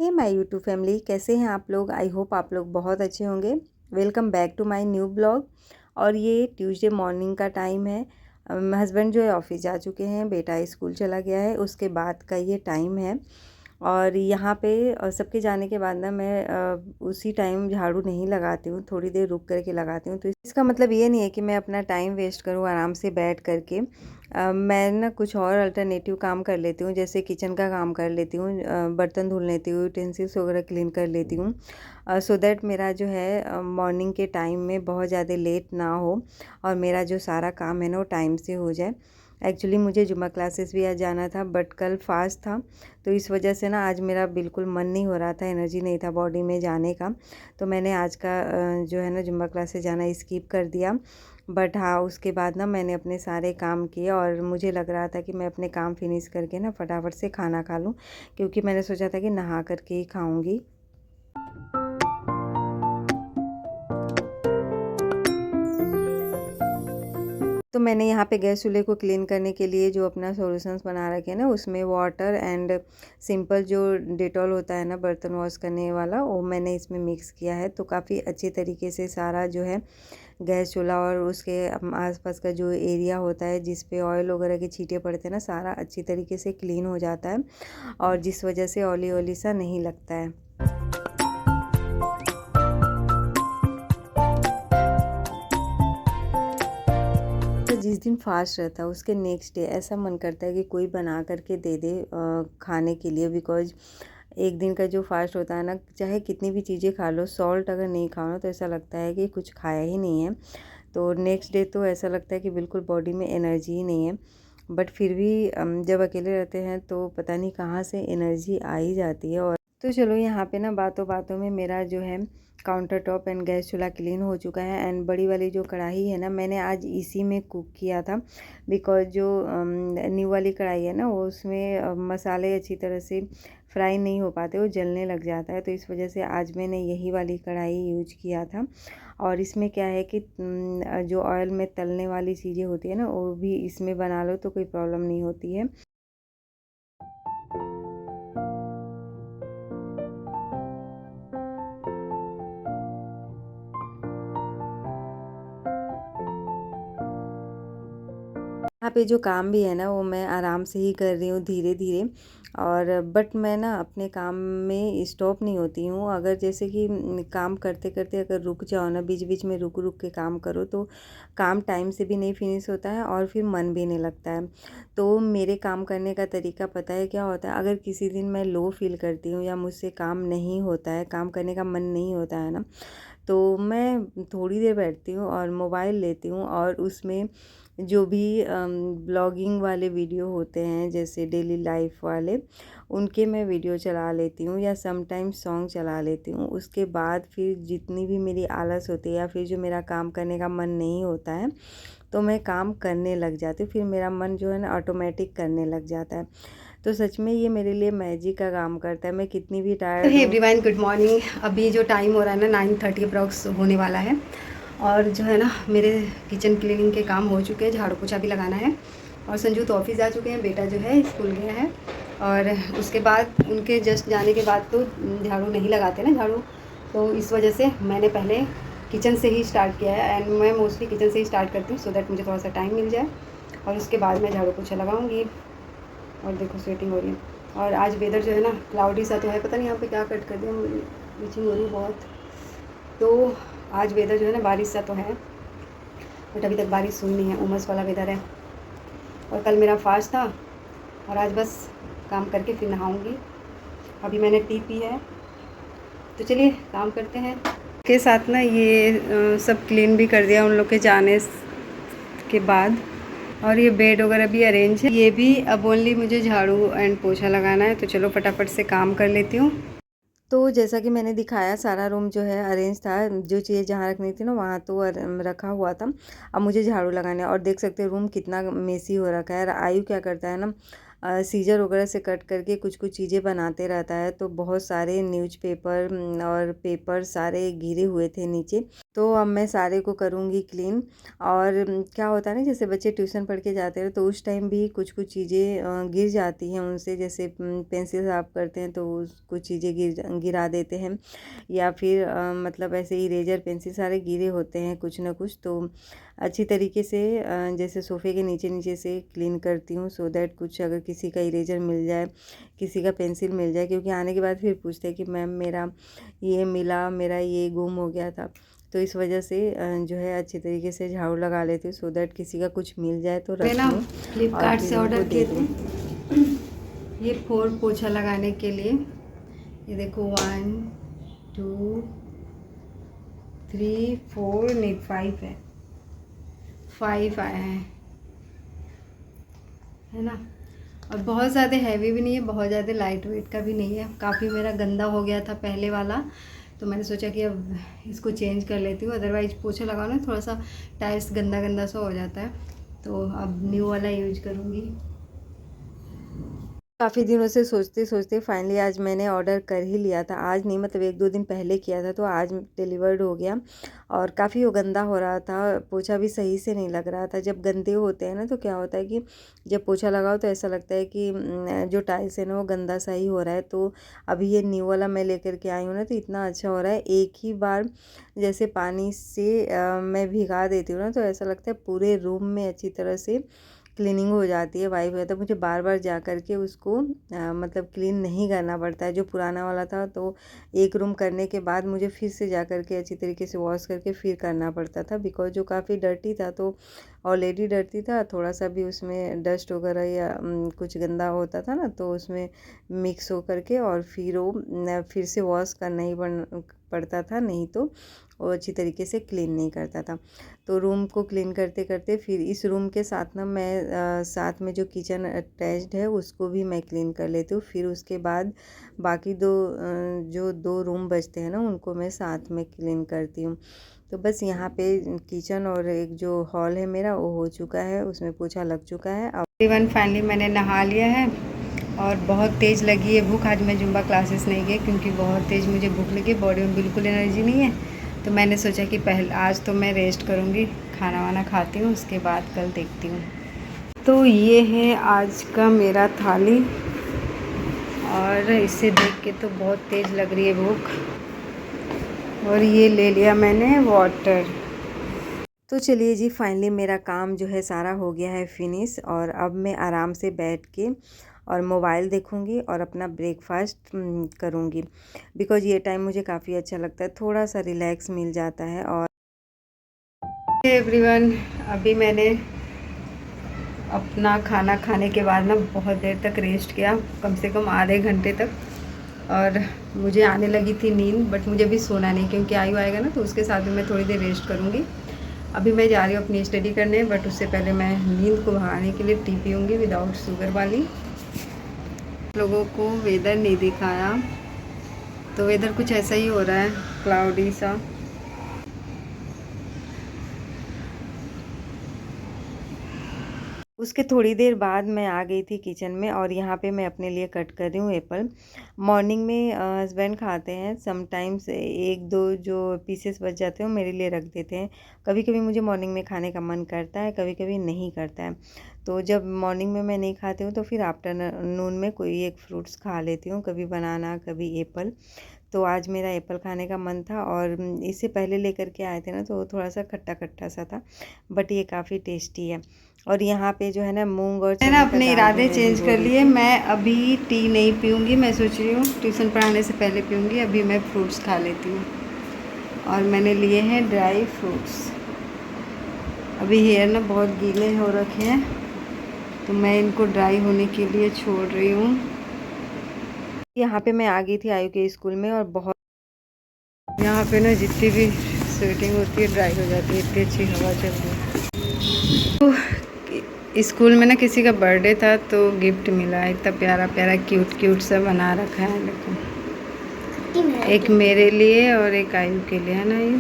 Hey my YouTube family, कैसे हैं आप लोग। आई होप आप लोग बहुत अच्छे होंगे। Welcome back to my new blog. और ये ट्यूसडे मॉर्निंग का टाइम है। हस्बैंड जो है ऑफिस जा चुके हैं, बेटा स्कूल चला गया है, उसके बाद का ये टाइम है। और यहाँ पे सबके जाने के बाद ना मैं उसी टाइम झाड़ू नहीं लगाती हूँ, थोड़ी देर रुक करके लगाती हूँ। तो इसका मतलब ये नहीं है कि मैं अपना टाइम वेस्ट करूँ आराम से बैठ करके। मैं ना कुछ और अल्टरनेटिव काम कर लेती हूँ, जैसे किचन का काम कर लेती हूँ, बर्तन धुल लेती हूँ, यूटेंसिल्स वगैरह क्लीन कर लेती हूँ, सो दैट मेरा जो है मॉर्निंग के टाइम में बहुत ज़्यादा लेट ना हो और मेरा जो सारा काम है ना वो टाइम से हो जाए। एक्चुअली मुझे जुम्मा क्लासेस भी आज जाना था, बट कल फास्ट था, तो इस वजह से ना आज मेरा बिल्कुल मन नहीं हो रहा था, एनर्जी नहीं था बॉडी में जाने का। तो मैंने आज का जो है ना जुम्मा क्लासेस जाना स्किप कर दिया। बट हाँ, उसके बाद ना मैंने अपने सारे काम किए और मुझे लग रहा था कि मैं अपने काम फिनिश करके ना फटाफट से खाना खा लूँ, क्योंकि मैंने सोचा था कि नहा करके ही खाऊँगी। तो मैंने यहाँ पे गैस चूल्हे को क्लीन करने के लिए जो अपना सॉल्यूशंस बना रखे हैं ना, उसमें वाटर एंड सिंपल जो डेटॉल होता है ना बर्तन वॉश करने वाला, वो मैंने इसमें मिक्स किया है। तो काफ़ी अच्छे तरीके से सारा जो है गैस चूल्हा और उसके आसपास का जो एरिया होता है जिस पे ऑयल वगैरह के छींटे पड़ते हैं ना, सारा अच्छी तरीके से क्लीन हो जाता है और जिस वजह से ऑयली ऑयली सा नहीं लगता है। तो जिस दिन फास्ट रहता है उसके नेक्स्ट डे ऐसा मन करता है कि कोई बना करके दे दे खाने के लिए, बिकॉज एक दिन का जो फास्ट होता है ना, चाहे कितनी भी चीज़ें खा लो, सॉल्ट अगर नहीं खाओ ना तो ऐसा लगता है कि कुछ खाया ही नहीं है। तो नेक्स्ट डे तो ऐसा लगता है कि बिल्कुल बॉडी में एनर्जी ही नहीं है। बट फिर भी जब अकेले रहते हैं तो पता नहीं कहाँ से एनर्जी आ ही जाती है। और तो चलो, यहाँ पे ना बातों बातों में मेरा जो है काउंटर टॉप एंड गैस चूल्हा क्लीन हो चुका है। एंड बड़ी वाली जो कढ़ाई है ना, मैंने आज इसी में कुक किया था, बिकॉज जो न्यू वाली कढ़ाई है ना वो उसमें मसाले अच्छी तरह से फ्राई नहीं हो पाते, वो जलने लग जाता है। तो इस वजह से आज मैंने यही वाली कढ़ाई यूज किया था। और इसमें क्या है कि जो ऑयल में तलने वाली चीज़ें होती है ना, वो भी इसमें बना लो तो कोई प्रॉब्लम नहीं होती है। यहाँ पे जो काम भी है ना वो मैं आराम से ही कर रही हूँ, धीरे धीरे। और बट मैं ना अपने काम में स्टॉप नहीं होती हूँ। अगर जैसे कि काम करते करते अगर रुक जाओ ना, बीच बीच में रुक रुक के काम करो, तो काम टाइम से भी नहीं फिनिश होता है और फिर मन भी नहीं लगता है। तो मेरे काम करने का तरीका पता है क्या होता है। अगर किसी दिन मैं लो फील करती हूँ या मुझसे काम नहीं होता है, काम करने का मन नहीं होता है ना, तो मैं थोड़ी देर बैठती हूँ और मोबाइल लेती हूँ और उसमें जो भी ब्लॉगिंग वाले वीडियो होते हैं, जैसे डेली लाइफ वाले, उनके मैं वीडियो चला लेती हूँ या समटाइम्स सॉन्ग चला लेती हूँ। उसके बाद फिर जितनी भी मेरी आलस होती है या फिर जो मेरा काम करने का मन नहीं होता है, तो मैं काम करने लग जाती हूँ। फिर मेरा मन जो है ना ऑटोमेटिक करने लग जाता है। तो सच में ये मेरे लिए मैजिक का काम करता है। मैं कितनी भी टायर्ड हूँ। Everyone, good morning. अभी जो टाइम हो रहा है ना 9:30 अप्रॉक्स होने वाला है। और जो है ना मेरे किचन क्लीनिंग के काम हो चुके हैं, झाड़ू पोछा भी लगाना है। और संजू तो ऑफिस जा चुके हैं, बेटा जो है स्कूल गया है। और उसके बाद उनके जस्ट जाने के बाद तो झाड़ू नहीं लगाते ना झाड़ू, तो इस वजह से मैंने पहले किचन से ही स्टार्ट किया है। एंड मैं मोस्टली किचन से ही स्टार्ट करती हूँ सो दैट मुझे थोड़ा सा टाइम मिल जाए और उसके बाद मैं झाड़ू पोछा लगाऊंगी। और देखो स्वेटिंग हो रही है। और आज वेदर जो है ना क्लाउडी सा तो है, पता नहीं यहाँ पे क्या कट कर दिया, मुझे नीचे हो रही है बहुत। तो आज वेदर जो है ना बारिश सा तो है, बट अभी तक बारिश हुई नहीं है, उमस वाला वेदर है। और कल मेरा फास्ट था और आज बस काम करके फिर नहाऊंगी। अभी मैंने टी पी है, तो चलिए काम करते हैं। के साथ ना ये सब क्लीन भी कर दिया उन लोग के जाने के बाद। और ये बेड वगैरह भी अरेंज है, ये भी अब ओनली मुझे झाड़ू एंड पोछा लगाना है। तो चलो फटाफट से काम कर लेती हूँ। तो जैसा कि मैंने दिखाया, सारा रूम जो है अरेंज था, जो चीज़ जहाँ रखनी थी ना वहाँ तो रखा हुआ था। अब मुझे झाड़ू लगाना है और देख सकते हैं रूम कितना मेसी हो रखा है। आयु क्या करता है ना, सीजर वगैरह से कट करके कुछ कुछ चीज़ें बनाते रहता है। तो बहुत सारे न्यूज़पेपर और पेपर सारे गिरे हुए थे नीचे, तो अब मैं सारे को करूँगी क्लीन। और क्या होता है ना, जैसे बच्चे ट्यूशन पढ़ के जाते हैं तो उस टाइम भी कुछ कुछ चीज़ें गिर जाती हैं उनसे, जैसे पेंसिल साफ करते हैं तो कुछ चीज़ें गिरा देते हैं, या फिर मतलब ऐसे इरेजर पेंसिल सारे गिरे होते हैं कुछ ना कुछ। तो अच्छी तरीके से जैसे सोफ़े के नीचे नीचे से क्लीन करती हूँ, सो दैट कुछ अगर किसी का इरेजर मिल जाए, किसी का पेंसिल मिल जाए, क्योंकि आने के बाद फिर पूछते हैं कि मैम मेरा ये मिला, मेरा ये गुम हो गया था। तो इस वजह से जो है अच्छी तरीके से झाड़ू लगा लेती हूँ, सो दैट किसी का कुछ मिल जाए तो रख ना लूँ फ्लिपकार्ट से ऑर्डर किए थे ये 4 पोछा लगाने के लिए। ये देखो 1 2 3 4 नहीं 5 है, 5 आए हैं, है ना। और बहुत ज़्यादा हैवी भी नहीं है, बहुत ज़्यादा लाइट वेट का भी नहीं है। काफ़ी मेरा गंदा हो गया था पहले वाला, तो मैंने सोचा कि अब इसको चेंज कर लेती हूँ। अदरवाइज पोछा लगाओ ना थोड़ा सा टाइल्स गंदा गंदा सा हो जाता है, तो अब न्यू वाला यूज करूँगी। काफ़ी दिनों से सोचते सोचते फाइनली आज मैंने ऑर्डर कर ही लिया था। आज नहीं, मतलब 1-2 दिन पहले किया था, तो आज डिलीवर्ड हो गया। और काफ़ी वो गंदा हो रहा था, पोछा भी सही से नहीं लग रहा था। जब गंदे होते हैं ना तो क्या होता है कि जब पोछा लगाओ तो ऐसा लगता है कि जो टाइल्स है ना वो गंदा सा ही हो रहा है। तो अभी ये न्यू वाला मैं लेकर के आई हूँ ना, तो इतना अच्छा हो रहा है। एक ही बार जैसे पानी से मैं भिगा देती हूँ ना, तो ऐसा लगता है पूरे रूम में अच्छी तरह से क्लीनिंग हो जाती है, वाइप है। तो मुझे बार बार जा कर के उसको मतलब क्लीन नहीं करना पड़ता है। जो पुराना वाला था तो एक रूम करने के बाद मुझे फिर से जा कर के अच्छी तरीके से वॉश करके फिर करना पड़ता था, बिकॉज जो काफ़ी डर्टी था, तो ऑलरेडी डर्टी था, थोड़ा सा भी उसमें डस्ट वगैरह या कुछ गंदा होता था ना, तो उसमें मिक्स हो करके और फिर वो फिर से वॉश करना ही पड़ता था, नहीं तो वो अच्छी तरीके से क्लीन नहीं करता था। तो रूम को क्लीन करते करते फिर इस रूम के साथ ना मैं साथ में जो किचन अटैच्ड है उसको भी मैं क्लीन कर लेती हूँ। फिर उसके बाद बाकी जो 2 रूम बचते हैं ना उनको मैं साथ में क्लीन करती हूँ। तो बस यहाँ पे किचन और एक जो हॉल है मेरा वो हो चुका है, उसमें पोछा लग चुका है। अब इवन फाइनली मैंने नहा लिया है और बहुत तेज़ लगी है भूख। आज मैं जुम्बा क्लासेस नहीं गई क्योंकि बहुत तेज़ मुझे भूख लगी, बॉडी में बिल्कुल एनर्जी नहीं है। तो मैंने सोचा कि आज तो मैं रेस्ट करूँगी, खाना वाना खाती हूँ, उसके बाद कल देखती हूँ। तो ये है आज का मेरा थाली, और इसे देख के तो बहुत तेज़ लग रही है भूख। और ये ले लिया मैंने वाटर। तो चलिए जी, फाइनली मेरा काम जो है सारा हो गया है फिनिश, और अब मैं आराम से बैठ के और मोबाइल देखूंगी और अपना ब्रेकफास्ट करूंगी, बिकॉज़ ये टाइम मुझे काफ़ी अच्छा लगता है, थोड़ा सा रिलैक्स मिल जाता है। और एवरीवन, अभी मैंने अपना खाना खाने के बाद ना बहुत देर तक रेस्ट किया, कम से कम आधे घंटे तक। और मुझे आने लगी थी नींद, बट मुझे अभी सोना नहीं, क्योंकि आयु आएगा ना तो उसके साथ भी मैं थोड़ी देर रेस्ट करूँगी। अभी मैं जा रही हूँ अपनी स्टडी करने, बट उससे पहले मैं नींद को भगाने के लिए टी पीऊँगी विदाउट शुगर वाली। लोगों को वेदर नहीं दिखाया, तो वेदर कुछ ऐसा ही हो रहा है, क्लाउडी सा। उसके थोड़ी देर बाद मैं आ गई थी किचन में, और यहाँ पे मैं अपने लिए कट कर रही हूँ एप्पल। मॉर्निंग में हस्बैंड खाते हैं, समटाइम्स 1-2 जो पीसेस बच जाते हैं वो मेरे लिए रख देते हैं। कभी कभी मुझे मॉर्निंग में खाने का मन करता है, कभी कभी नहीं करता है। तो जब मॉर्निंग में मैं नहीं खाती हूँ तो फिर आफ्टरनून में कोई एक फ्रूट्स खा लेती हूँ, कभी बनाना कभी एप्पल। तो आज मेरा एप्पल खाने का मन था, और इससे पहले लेकर के आए थे ना तो थोड़ा सा खट्टा खट्टा सा था, बट ये काफ़ी टेस्टी है। और यहाँ पे जो है ना मूंग और मैंने ना चने का अपने दाल भी इरादे मैं चेंज भिगो कर दी लिए। थी। मैं अभी टी नहीं पीऊँगी, मैं सोच रही हूँ ट्यूशन पढ़ाने से पहले पीऊँगी। अभी मैं फ्रूट्स खा लेती हूँ, और मैंने लिए हैं ड्राई फ्रूट्स। अभी हेयर ना बहुत गीले हो रखे हैं, तो मैं इनको ड्राई होने के लिए छोड़ रही हूँ। यहाँ पे मैं आ गई थी आयु के स्कूल में, और बहुत यहाँ पे ना जितनी भी स्वेटिंग होती है ड्राई हो जाती है, इतनी अच्छी हवा चल रही है। तो स्कूल में ना किसी का बर्थडे था, तो गिफ्ट मिला, इतना प्यारा प्यारा क्यूट क्यूट सा बना रखा है, देखो। एक मेरे लिए और एक आयु के लिए, है ना ये।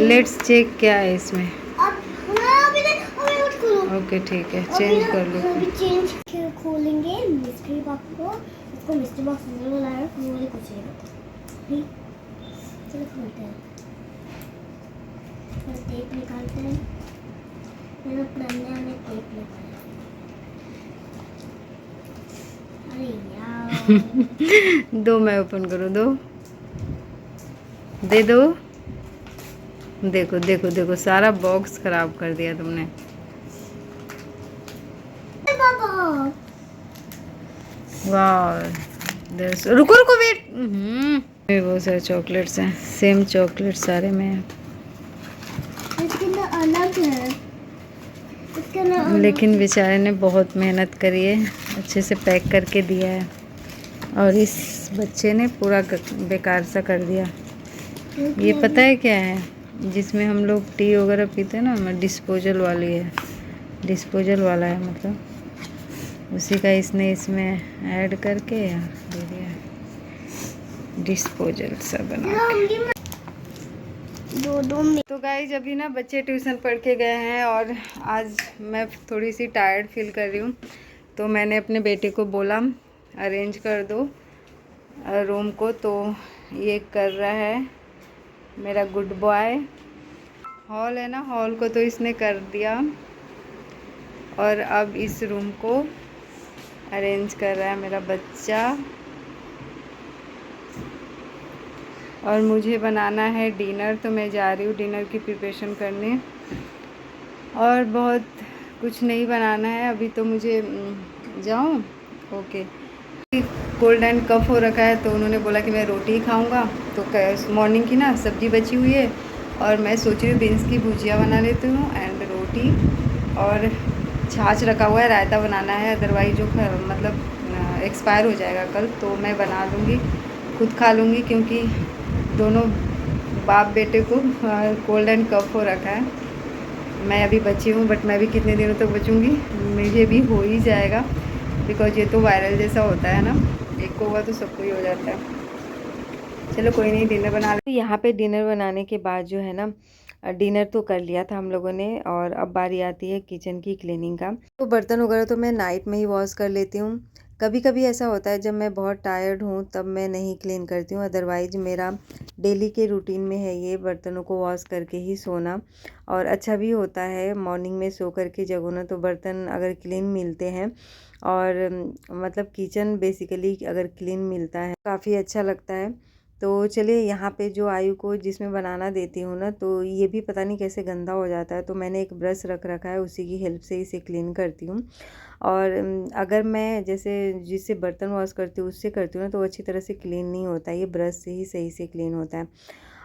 लेट्स चेक क्या है इसमें। ओके ठीक है, चेंज कर लो। अभी चेंज खोलेंगे मिस्ट्री बॉक्स को। इसको मिस्ट्री बॉक्स में बनाया, मुझे कुछ नहीं पता। ठीक, चलो खोलते हैं। फिर टेप निकालते हैं। मैंने अपने नया में टेप निकाला। अरे यार दो, मैं ओपन करूँ, दो दे दो। देखो देखो देखो, सारा बॉक्स खराब कर दिया तुमने। बाबा वाह, रुको रुको, वेट। ये बहुत सारे चॉकलेट्स हैं, सेम चॉकलेट सारे में है। इसके अंदर अलग है। इसके अंदर लेकिन बेचारे ने बहुत मेहनत करी है, अच्छे से पैक करके दिया है, और इस बच्चे ने पूरा बेकार सा कर दिया। ये पता है क्या है? जिसमें हम लोग टी वगैरह पीते हैं ना, डिस्पोजल वाली है, डिस्पोजल वाला है, मतलब उसी का इसने इसमें ऐड करके दे दिया, डिस्पोजल सा बना के। दो तो गाइज अभी ना बच्चे ट्यूशन पढ़ के गए हैं, और आज मैं थोड़ी सी टायर्ड फील कर रही हूँ, तो मैंने अपने बेटे को बोला अरेंज कर दो रूम को, तो ये कर रहा है मेरा गुड बॉय। हॉल है ना, हॉल को तो इसने कर दिया, और अब इस रूम को अरेंज कर रहा है मेरा बच्चा। और मुझे बनाना है डिनर, तो मैं जा रही हूँ डिनर की प्रिपरेशन करने, और बहुत कुछ नहीं बनाना है अभी तो मुझे। जाऊँ? ओके। कोल्ड एंड कफ हो रखा है, तो उन्होंने बोला कि मैं रोटी ही खाऊँगा, तो मॉर्निंग की ना सब्ज़ी बची हुई है, और मैं सोच रही हूँ बीन्स की भुजिया बना लेती हूँ एंड रोटी, और छाछ रखा हुआ है, रायता बनाना है, अदरवाइज जो मतलब एक्सपायर हो जाएगा कल, तो मैं बना लूँगी, खुद खा लूँगी, क्योंकि दोनों बाप बेटे को कोल्ड एंड कफ हो रखा है। मैं अभी बची हूँ, बट मैं भी कितने दिनों तक बचूँगी, मुझे भी हो ही जाएगा, बिकॉज ये तो वायरल जैसा होता है ना, एक को हुआ तो सबको ही हो जाता है। चलो कोई नहीं, डिनर बना ले। यहाँ पे डिनर बनाने के बाद जो है ना, डिनर तो कर लिया था हम लोगों ने, और अब बारी आती है किचन की क्लीनिंग का। तो बर्तन वगैरह तो मैं नाइट में ही वॉश कर लेती हूँ। कभी कभी ऐसा होता है जब मैं बहुत टायर्ड हूँ तब मैं नहीं क्लीन करती हूँ, अदरवाइज मेरा डेली के रूटीन में है ये बर्तनों को वॉश करके ही सोना। और अच्छा भी होता है मॉर्निंग में सो करके जगो ना, तो बर्तन अगर क्लीन मिलते हैं, और मतलब किचन बेसिकली अगर क्लीन मिलता है काफ़ी अच्छा लगता है। तो चलिए, यहाँ पे जो आयु को जिसमें बनाना देती हूँ ना, तो ये भी पता नहीं कैसे गंदा हो जाता है, तो मैंने एक ब्रश रख रखा है, उसी की हेल्प से इसे क्लीन करती हूँ। और अगर मैं जैसे जिससे बर्तन वॉश करती हूँ उससे करती हूँ ना, तो वो अच्छी तरह से क्लीन नहीं होता है, ये ब्रश से ही सही से क्लीन होता है।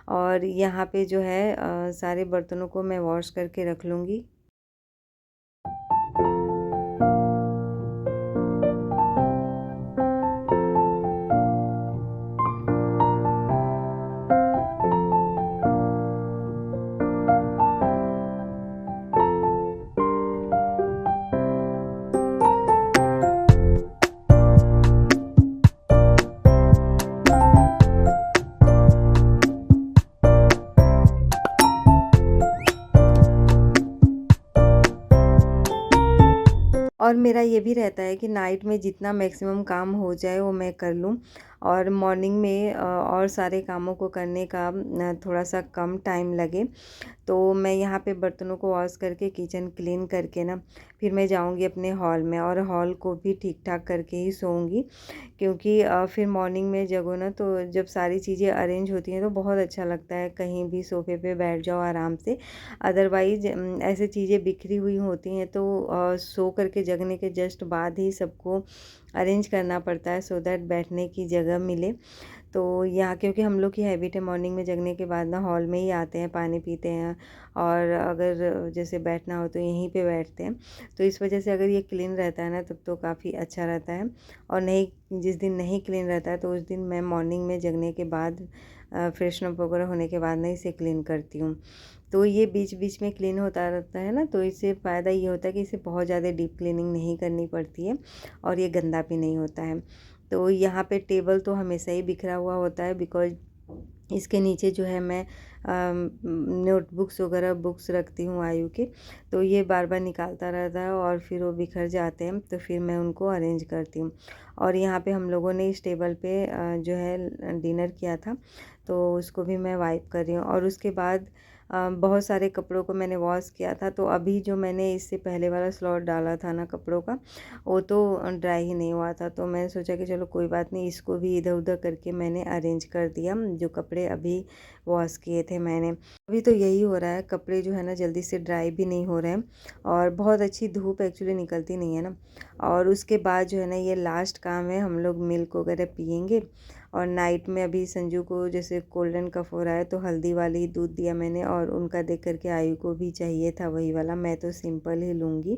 और यहाँ पे जो है सारे बर्तनों को मैं वॉश करके रख लूँगी। और मेरा ये भी रहता है कि नाइट में जितना मैक्सिमम काम हो जाए वो मैं कर लूँ, और मॉर्निंग में और सारे कामों को करने का थोड़ा सा कम टाइम लगे। तो मैं यहाँ पे बर्तनों को वॉश करके किचन क्लीन करके ना, फिर मैं जाऊँगी अपने हॉल में, और हॉल को भी ठीक ठाक करके ही सोऊंगी, क्योंकि फिर मॉर्निंग में जगो ना, तो जब सारी चीज़ें अरेंज होती हैं तो बहुत अच्छा लगता है, कहीं भी सोफे पे बैठ जाओ आराम से। अदरवाइज ऐसे चीज़ें बिखरी हुई होती हैं, तो सो करके जगने के जस्ट बाद ही सबको अरेंज करना पड़ता है, सो दैट बैठने की जगह मिले। तो यहाँ क्योंकि हम लोग की हैबिट है मॉर्निंग में जगने के बाद ना हॉल में ही आते हैं, पानी पीते हैं, और अगर जैसे बैठना हो तो यहीं पे बैठते हैं। तो इस वजह से अगर ये क्लीन रहता है ना, तब तो काफ़ी अच्छा रहता है। और नहीं, जिस दिन नहीं क्लीन रहता है तो उस दिन मैं मॉर्निंग में जगने के बाद फ्रेशन अप वगैरह होने के बाद नहीं इसे क्लीन करती हूँ। तो ये बीच बीच में क्लीन होता रहता है ना, तो इससे फ़ायदा ये होता है कि इसे बहुत ज़्यादा डीप क्लीनिंग नहीं करनी पड़ती है, और ये गंदा भी नहीं होता है। तो यहाँ पे टेबल तो हमेशा ही बिखरा हुआ होता है, बिकॉज इसके नीचे जो है मैं नोटबुक्स वगैरह बुक्स रखती हूँ आयु के, तो ये बार बार निकालता रहता है और फिर वो बिखर जाते हैं, तो फिर मैं उनको अरेंज करती हूँ। और यहाँ पे हम लोगों ने इस टेबल पे जो है डिनर किया था, तो उसको भी मैं वाइप कर रही हूँ। और उसके बाद बहुत सारे कपड़ों को मैंने वॉश किया था, तो अभी जो मैंने इससे पहले वाला स्लॉट डाला था ना कपड़ों का, वो तो ड्राई ही नहीं हुआ था, तो मैंने सोचा कि चलो कोई बात नहीं, इसको भी इधर उधर करके मैंने अरेंज कर दिया जो कपड़े अभी वॉश किए थे मैंने। अभी तो यही हो रहा है, कपड़े जो है ना जल्दी से ड्राई भी नहीं हो रहे हैं, और बहुत अच्छी धूप एक्चुअली निकलती नहीं है ना। और उसके बाद जो है ना ये लास्ट काम है, हम लोग मिल्क वगैरह पियेंगे। और नाइट में अभी संजू को जैसे कोल्डन कफ हो रहा है, तो हल्दी वाली दूध दिया मैंने, और उनका देख करके आयु को भी चाहिए था वही वाला, मैं तो सिंपल ही लूँगी।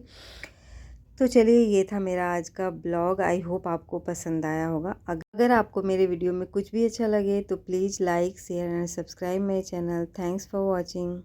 तो चलिए, ये था मेरा आज का ब्लॉग। आई होप आपको पसंद आया होगा। अगर आपको मेरे वीडियो में कुछ भी अच्छा लगे तो please like share and subscribe my channel. Thanks for watching.